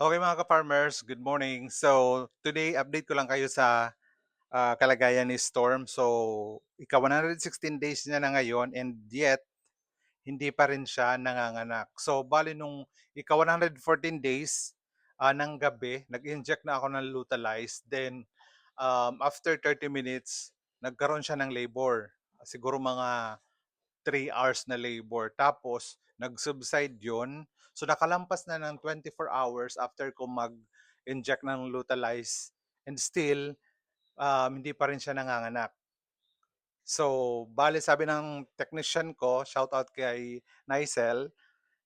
Okay mga ka-farmers, good morning. So, today update ko lang kayo sa kalagayan ni Storm. So, ika 116 days niya na ngayon and yet hindi pa rin siya nanganganak. So, bali nung ika 114 days ng gabi, nag-inject na ako ng Lutalize. Then, after 30 minutes, nagkaroon siya ng labor. Siguro mga 3 hours na labor. Tapos, nag-subside yun. So, nakalampas na ng 24 hours after ko mag-inject ng Lutalize and still, hindi pa rin siya nanganganak. So, bale sabi ng technician ko, shoutout kay Nicel,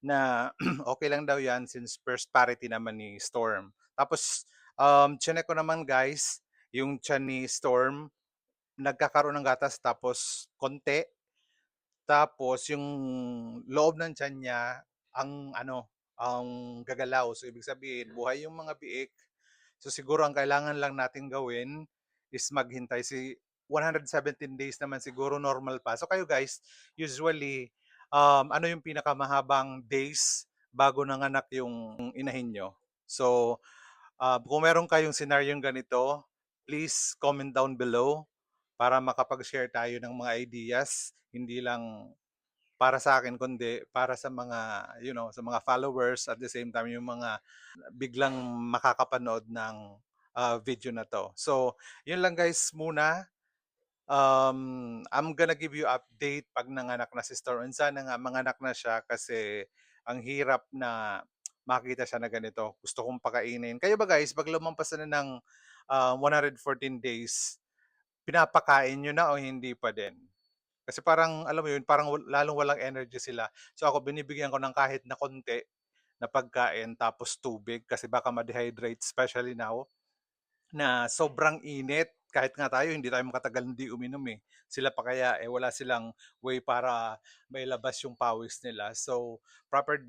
na okay lang daw yan since first parity naman ni Storm. Tapos, chinek ko naman guys, yung tiyan ni Storm, nagkakaroon ng gatas tapos konti. Tapos yung loob ng tiyan niya ang ano, ang gagalaw. So ibig sabihin buhay yung mga biik. So siguro ang kailangan lang natin gawin is maghintay. 117 days naman siguro normal pa. So kayo guys, usually ano yung pinakamahabang days bago nanganak yung inahin nyo? So kung meron kayong senaryong ganito, please comment down below para makapag-share tayo ng mga ideas, hindi lang para sa akin kundi para sa mga sa mga followers at the same time yung mga biglang makakapanood ng video na to. So, yun lang guys muna. I'm gonna give you update pag nanganak na si Storm. And sana nga manganak na siya kasi ang hirap na makita siya na ganito. Gusto kong pakainin. Kayo ba guys, pag lumampas na ng 114 days, pinapakain nyo na o hindi pa din? Kasi parang alam mo yun, parang lalong walang energy sila. So ako binibigyan ko ng kahit na konti na pagkain tapos tubig kasi baka ma-dehydrate especially now na sobrang init. Kahit nga tayo, hindi tayo makatagal hindi uminom eh. Sila pa kaya eh wala silang way para mailabas yung pawis nila. So proper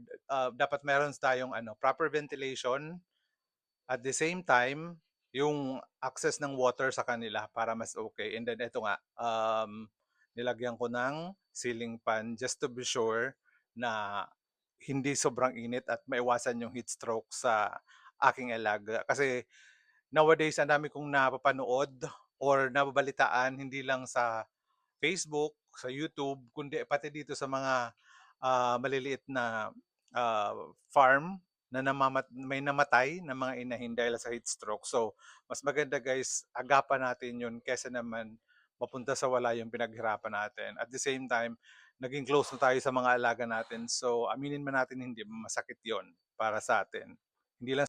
dapat meron tayong proper ventilation at the same time, yung access ng water sa kanila para mas okay. And then ito nga, nilagyan ko ng ceiling fan just to be sure na hindi sobrang init at maiwasan yung heat stroke sa aking alaga. Kasi nowadays, ang dami kong napapanood or nababalitaan hindi lang sa Facebook, sa YouTube, kundi pati dito sa mga maliliit na farm na may namatay na mga inahin dahil sa heat stroke. So, mas maganda guys, agapan natin yun kesa naman mapunta sa wala yung pinaghirapan natin. At the same time, naging close na tayo sa mga alaga natin. So, aminin man natin hindi, masakit yon para sa atin. Hindi lang